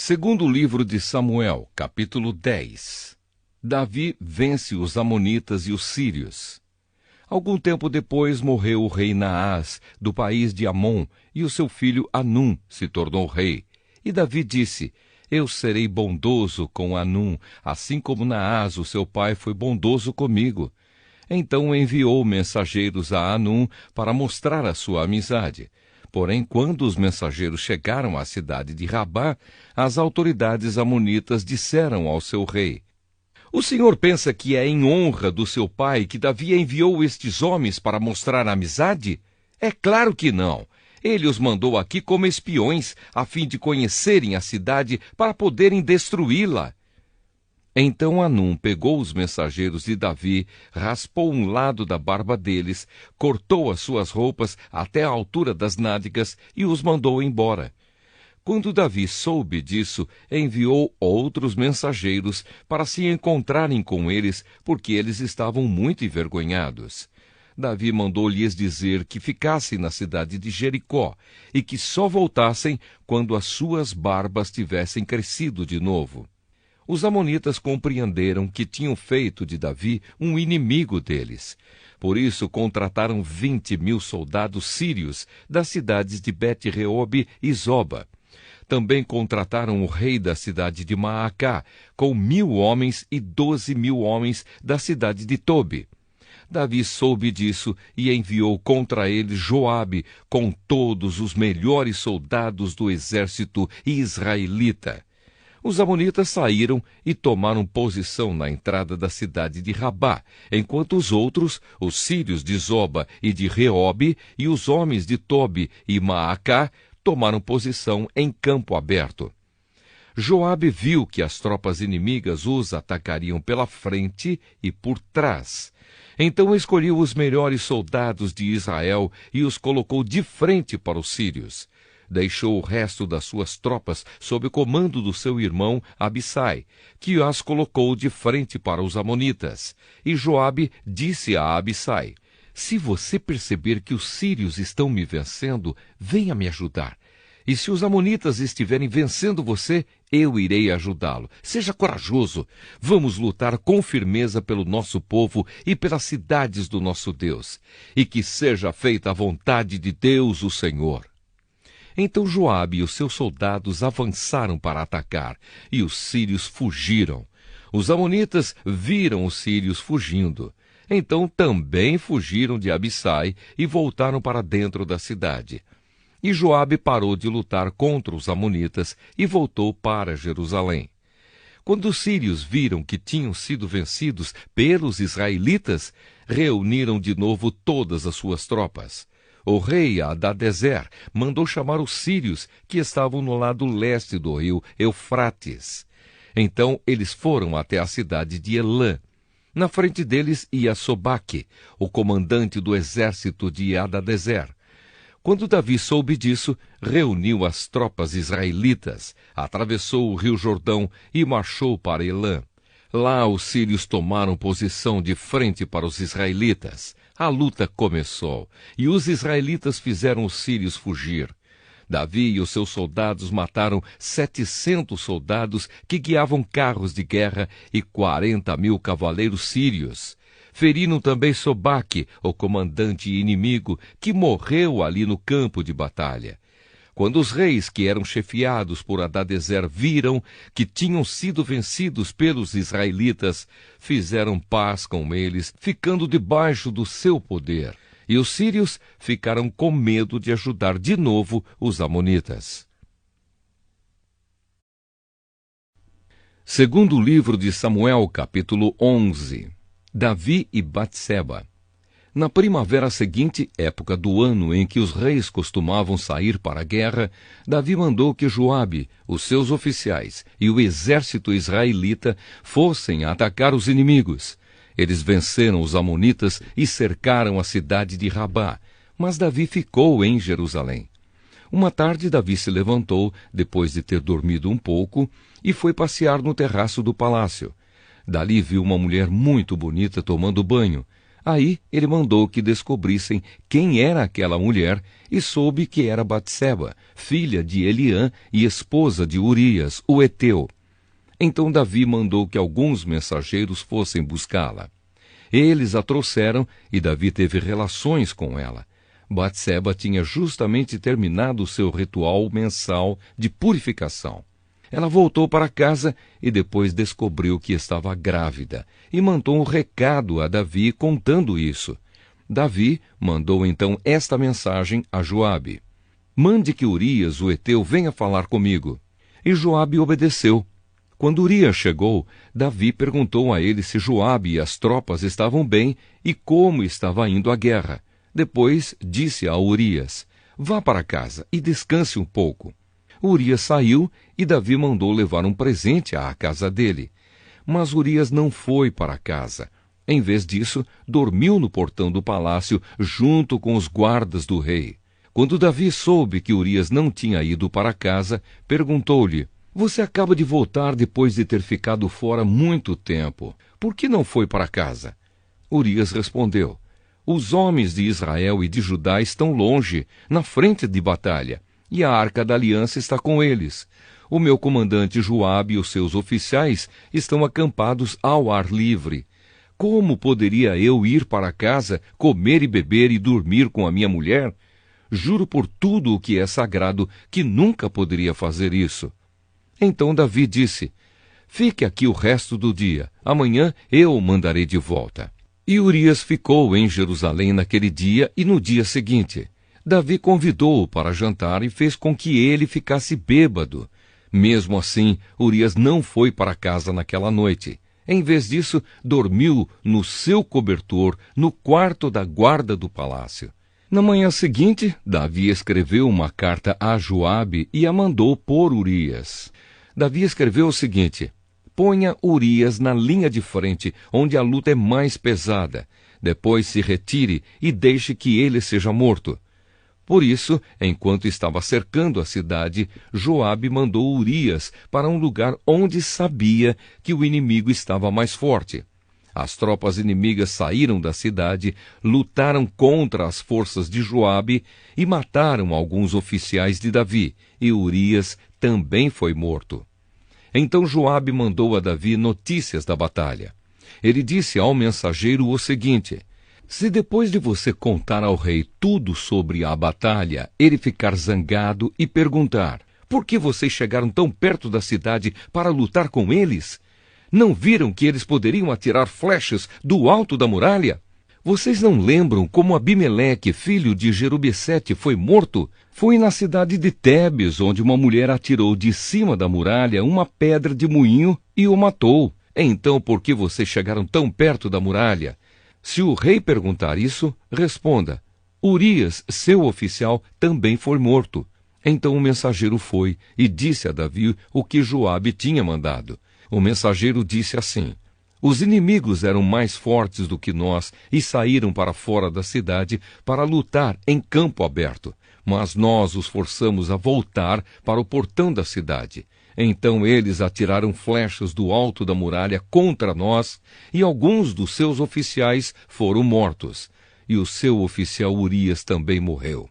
Segundo livro de Samuel, capítulo 10. Davi vence os amonitas e os sírios. Algum tempo depois morreu o rei Naás, do país de Amon, e o seu filho Anum se tornou rei. E Davi disse: Eu serei bondoso com Anum, assim como Naás, o seu pai, foi bondoso comigo. Então enviou mensageiros a Anum para mostrar a sua amizade. Porém, quando os mensageiros chegaram à cidade de Rabá, as autoridades amonitas disseram ao seu rei: O senhor pensa que é em honra do seu pai que Davi enviou estes homens para mostrar amizade? É claro que não. Ele os mandou aqui como espiões, a fim de conhecerem a cidade para poderem destruí-la. Então Anum pegou os mensageiros de Davi, raspou um lado da barba deles, cortou as suas roupas até a altura das nádegas e os mandou embora. Quando Davi soube disso, enviou outros mensageiros para se encontrarem com eles, porque eles estavam muito envergonhados. Davi mandou-lhes dizer que ficassem na cidade de Jericó e que só voltassem quando as suas barbas tivessem crescido de novo. Os amonitas compreenderam que tinham feito de Davi um inimigo deles. Por isso contrataram 20.000 soldados sírios das cidades de Bet-Reob e Zoba. Também contrataram o rei da cidade de Maacá, com 1.000 homens e 12.000 homens da cidade de Tobi. Davi soube disso e enviou contra ele Joabe, com todos os melhores soldados do exército israelita. Os amonitas saíram e tomaram posição na entrada da cidade de Rabá, enquanto os outros, os sírios de Zoba e de Reob, e os homens de Tobi e Maacá, tomaram posição em campo aberto. Joabe viu que as tropas inimigas os atacariam pela frente e por trás. Então escolheu os melhores soldados de Israel e os colocou de frente para os sírios. Deixou o resto das suas tropas sob o comando do seu irmão Abissai, que as colocou de frente para os amonitas. E Joabe disse a Abissai: Se você perceber que os sírios estão me vencendo, venha me ajudar. E se os amonitas estiverem vencendo você, eu irei ajudá-lo. Seja corajoso. Vamos lutar com firmeza pelo nosso povo e pelas cidades do nosso Deus. E que seja feita a vontade de Deus, o Senhor. Então Joabe e os seus soldados avançaram para atacar, e os sírios fugiram. Os amonitas viram os sírios fugindo. Então também fugiram de Abissai e voltaram para dentro da cidade. E Joabe parou de lutar contra os amonitas e voltou para Jerusalém. Quando os sírios viram que tinham sido vencidos pelos israelitas, reuniram de novo todas as suas tropas. O rei Hadadezer mandou chamar os sírios que estavam no lado leste do rio Eufrates. Então eles foram até a cidade de Elã. Na frente deles ia Sobaque, o comandante do exército de Hadadezer. Quando Davi soube disso, reuniu as tropas israelitas, atravessou o rio Jordão e marchou para Elã. Lá os sírios tomaram posição de frente para os israelitas. A luta começou, e os israelitas fizeram os sírios fugir. Davi e os seus soldados mataram 700 soldados que guiavam carros de guerra e 40.000 cavaleiros sírios. Feriram também Sobaque, o comandante inimigo, que morreu ali no campo de batalha. Quando os reis que eram chefiados por Hadadezer viram que tinham sido vencidos pelos israelitas, fizeram paz com eles, ficando debaixo do seu poder. E os sírios ficaram com medo de ajudar de novo os amonitas. Segundo livro de Samuel, capítulo 11. Davi e Batseba. Na primavera seguinte, época do ano em que os reis costumavam sair para a guerra, Davi mandou que Joabe, os seus oficiais e o exército israelita fossem atacar os inimigos. Eles venceram os amonitas e cercaram a cidade de Rabá, mas Davi ficou em Jerusalém. Uma tarde Davi se levantou, depois de ter dormido um pouco, e foi passear no terraço do palácio. Dali viu uma mulher muito bonita tomando banho. Aí ele mandou que descobrissem quem era aquela mulher e soube que era Batseba, filha de Eliã e esposa de Urias, o heteu. Então Davi mandou que alguns mensageiros fossem buscá-la. Eles a trouxeram e Davi teve relações com ela. Batseba tinha justamente terminado o seu ritual mensal de purificação. Ela voltou para casa e depois descobriu que estava grávida e mandou um recado a Davi contando isso. Davi mandou então esta mensagem a Joabe: mande que Urias, o heteu, venha falar comigo. E Joabe obedeceu. Quando Urias chegou, Davi perguntou a ele se Joabe e as tropas estavam bem e como estava indo a guerra. Depois disse a Urias: vá para casa e descanse um pouco. Urias saiu e Davi mandou levar um presente à casa dele. Mas Urias não foi para casa. Em vez disso, dormiu no portão do palácio junto com os guardas do rei. Quando Davi soube que Urias não tinha ido para casa, perguntou-lhe: você acaba de voltar depois de ter ficado fora muito tempo. Por que não foi para casa? Urias respondeu: os homens de Israel e de Judá estão longe, na frente de batalha, e a arca da aliança está com eles. O meu comandante Joabe e os seus oficiais estão acampados ao ar livre. Como poderia eu ir para casa, comer e beber e dormir com a minha mulher? Juro por tudo o que é sagrado que nunca poderia fazer isso. Então Davi disse: fique aqui o resto do dia. Amanhã eu o mandarei de volta. E Urias ficou em Jerusalém naquele dia e no dia seguinte. Davi convidou-o para jantar e fez com que ele ficasse bêbado. Mesmo assim, Urias não foi para casa naquela noite. Em vez disso, dormiu no seu cobertor, no quarto da guarda do palácio. Na manhã seguinte, Davi escreveu uma carta a Joabe e a mandou por Urias. Davi escreveu o seguinte: ponha Urias na linha de frente, onde a luta é mais pesada. Depois se retire e deixe que ele seja morto. Por isso, enquanto estava cercando a cidade, Joabe mandou Urias para um lugar onde sabia que o inimigo estava mais forte. As tropas inimigas saíram da cidade, lutaram contra as forças de Joabe e mataram alguns oficiais de Davi, e Urias também foi morto. Então Joabe mandou a Davi notícias da batalha. Ele disse ao mensageiro o seguinte: se depois de você contar ao rei tudo sobre a batalha, ele ficar zangado e perguntar: por que vocês chegaram tão perto da cidade para lutar com eles? Não viram que eles poderiam atirar flechas do alto da muralha? Vocês não lembram como Abimeleque, filho de Jerubbesete, foi morto? Foi na cidade de Tebes, onde uma mulher atirou de cima da muralha uma pedra de moinho e o matou. Então, por que vocês chegaram tão perto da muralha? Se o rei perguntar isso, responda: Urias, seu oficial, também foi morto. Então o mensageiro foi e disse a Davi o que Joabe tinha mandado. O mensageiro disse assim: os inimigos eram mais fortes do que nós e saíram para fora da cidade para lutar em campo aberto. Mas nós os forçamos a voltar para o portão da cidade. Então eles atiraram flechas do alto da muralha contra nós, e alguns dos seus oficiais foram mortos. E o seu oficial Urias também morreu.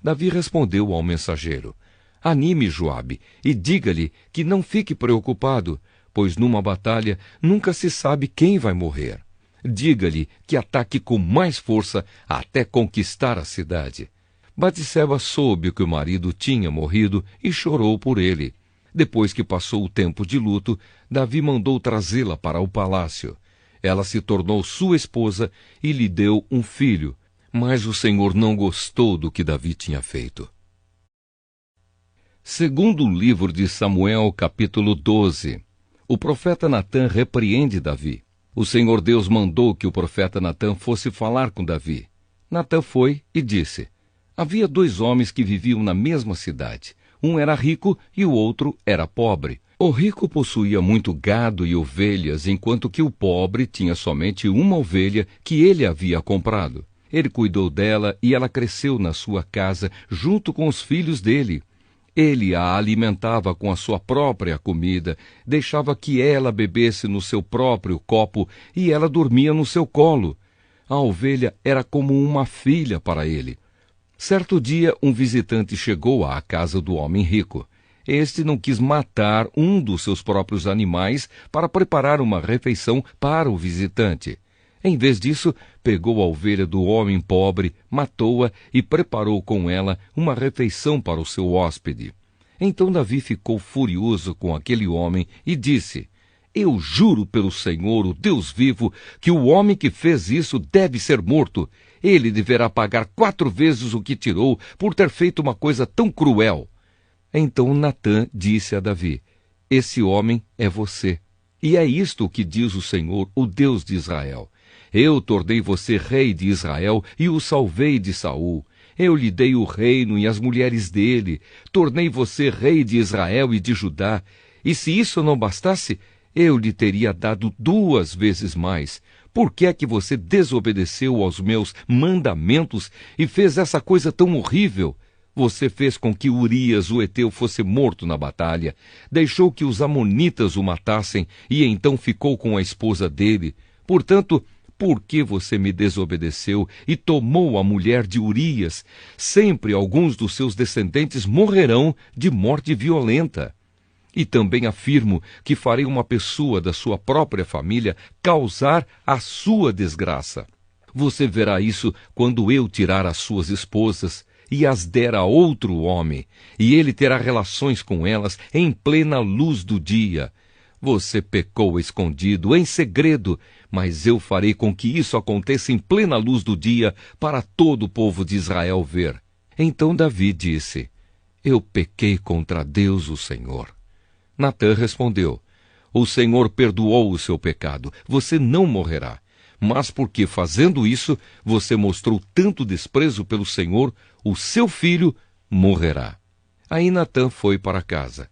Davi respondeu ao mensageiro: anime Joabe e diga-lhe que não fique preocupado, pois numa batalha nunca se sabe quem vai morrer. Diga-lhe que ataque com mais força até conquistar a cidade. Batseba soube que o marido tinha morrido e chorou por ele. Depois que passou o tempo de luto, Davi mandou trazê-la para o palácio. Ela se tornou sua esposa e lhe deu um filho, mas o Senhor não gostou do que Davi tinha feito. Segundo o livro de Samuel, capítulo 12. O profeta Natã repreende Davi. O Senhor Deus mandou que o profeta Natã fosse falar com Davi. Natã foi e disse: havia 2 homens que viviam na mesma cidade. Um era rico e o outro era pobre. O rico possuía muito gado e ovelhas, enquanto que o pobre tinha somente uma ovelha que ele havia comprado. Ele cuidou dela e ela cresceu na sua casa junto com os filhos dele. Ele a alimentava com a sua própria comida, deixava que ela bebesse no seu próprio copo e ela dormia no seu colo. A ovelha era como uma filha para ele. Certo dia, um visitante chegou à casa do homem rico. Este não quis matar um dos seus próprios animais para preparar uma refeição para o visitante. Em vez disso, pegou a ovelha do homem pobre, matou-a e preparou com ela uma refeição para o seu hóspede. Então Davi ficou furioso com aquele homem e disse: Eu juro pelo Senhor, o Deus vivo, que o homem que fez isso deve ser morto. Ele deverá pagar 4 vezes o que tirou por ter feito uma coisa tão cruel. Então Natã disse a Davi: Esse homem é você. E é isto o que diz o Senhor, o Deus de Israel. Eu tornei você rei de Israel e o salvei de Saul. Eu lhe dei o reino e as mulheres dele. Tornei você rei de Israel e de Judá. E se isso não bastasse, eu lhe teria dado 2 vezes mais. Por que é que você desobedeceu aos meus mandamentos e fez essa coisa tão horrível? Você fez com que Urias, o heteu, fosse morto na batalha. Deixou que os amonitas o matassem e então ficou com a esposa dele. Portanto, por que você me desobedeceu e tomou a mulher de Urias? Sempre alguns dos seus descendentes morrerão de morte violenta. E também afirmo que farei uma pessoa da sua própria família causar a sua desgraça. Você verá isso quando eu tirar as suas esposas e as der a outro homem, e ele terá relações com elas em plena luz do dia. Você pecou escondido, em segredo, mas eu farei com que isso aconteça em plena luz do dia para todo o povo de Israel ver. Então Davi disse: Eu pequei contra Deus, o Senhor. Natã respondeu: O Senhor perdoou o seu pecado, você não morrerá. Mas porque, fazendo isso, você mostrou tanto desprezo pelo Senhor, o seu filho morrerá. Aí Natã foi para casa.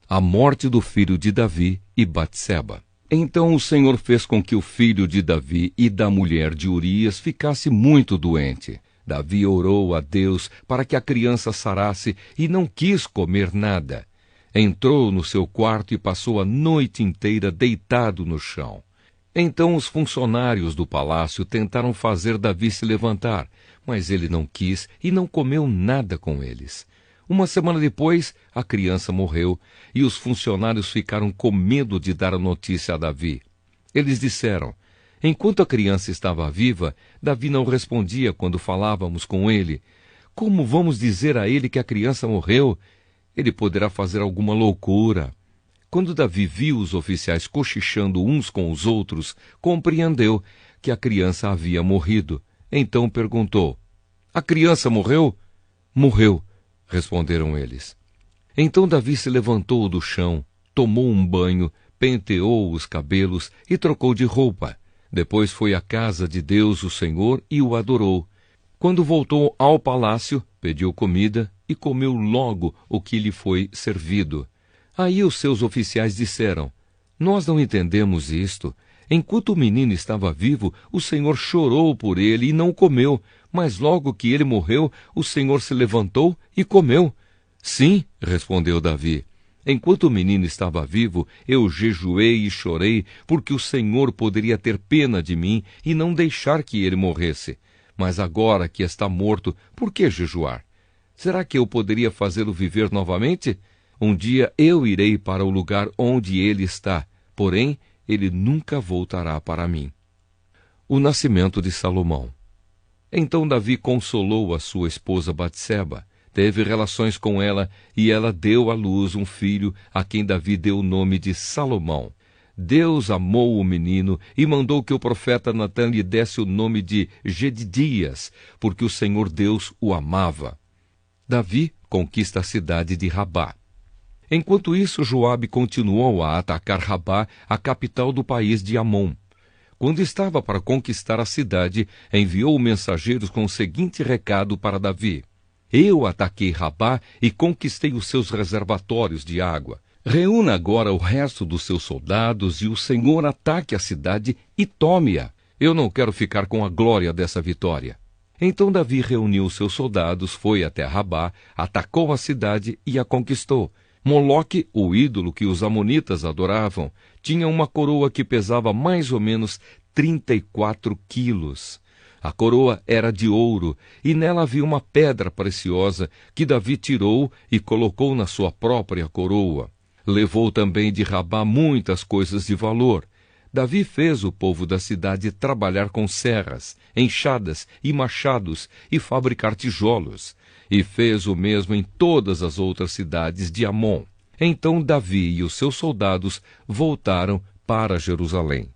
A morte do filho de Davi e Batseba. Então o Senhor fez com que o filho de Davi e da mulher de Urias ficasse muito doente. Davi orou a Deus para que a criança sarasse e não quis comer nada. Entrou no seu quarto e passou a noite inteira deitado no chão. Então os funcionários do palácio tentaram fazer Davi se levantar, mas ele não quis e não comeu nada com eles. Uma semana depois, a criança morreu e os funcionários ficaram com medo de dar a notícia a Davi. Eles disseram: Enquanto a criança estava viva, Davi não respondia quando falávamos com ele. Como vamos dizer a ele que a criança morreu? Ele poderá fazer alguma loucura. Quando Davi viu os oficiais cochichando uns com os outros, compreendeu que a criança havia morrido. Então perguntou: A criança morreu? Morreu, responderam eles. Então Davi se levantou do chão, tomou um banho, penteou os cabelos e trocou de roupa. Depois foi à casa de Deus, o Senhor, e o adorou. Quando voltou ao palácio, pediu comida e comeu logo o que lhe foi servido. Aí os seus oficiais disseram: Nós não entendemos isto. Enquanto o menino estava vivo, o Senhor chorou por ele e não comeu, mas logo que ele morreu, o Senhor se levantou e comeu. Sim, respondeu Davi. Enquanto o menino estava vivo, eu jejuei e chorei, porque o Senhor poderia ter pena de mim e não deixar que ele morresse. Mas agora que está morto, por que jejuar? Será que eu poderia fazê-lo viver novamente? Um dia eu irei para o lugar onde ele está, porém ele nunca voltará para mim. O nascimento de Salomão. Então Davi consolou a sua esposa Batseba, teve relações com ela e ela deu à luz um filho a quem Davi deu o nome de Salomão. Deus amou o menino e mandou que o profeta Natã lhe desse o nome de Jedidias, porque o Senhor Deus o amava. Davi conquista a cidade de Rabá. Enquanto isso, Joabe continuou a atacar Rabá, a capital do país de Amon. Quando estava para conquistar a cidade, enviou mensageiros com o seguinte recado para Davi: Eu ataquei Rabá e conquistei os seus reservatórios de água. Reúna agora o resto dos seus soldados e o Senhor ataque a cidade e tome-a. Eu não quero ficar com a glória dessa vitória. Então Davi reuniu seus soldados, foi até Rabá, atacou a cidade e a conquistou. Moloque, o ídolo que os amonitas adoravam, tinha uma coroa que pesava mais ou menos 34 quilos. A coroa era de ouro, e nela havia uma pedra preciosa que Davi tirou e colocou na sua própria coroa. Levou também de Rabá muitas coisas de valor. Davi fez o povo da cidade trabalhar com serras, enxadas e machados e fabricar tijolos, e fez o mesmo em todas as outras cidades de Amon. Então Davi e os seus soldados voltaram para Jerusalém.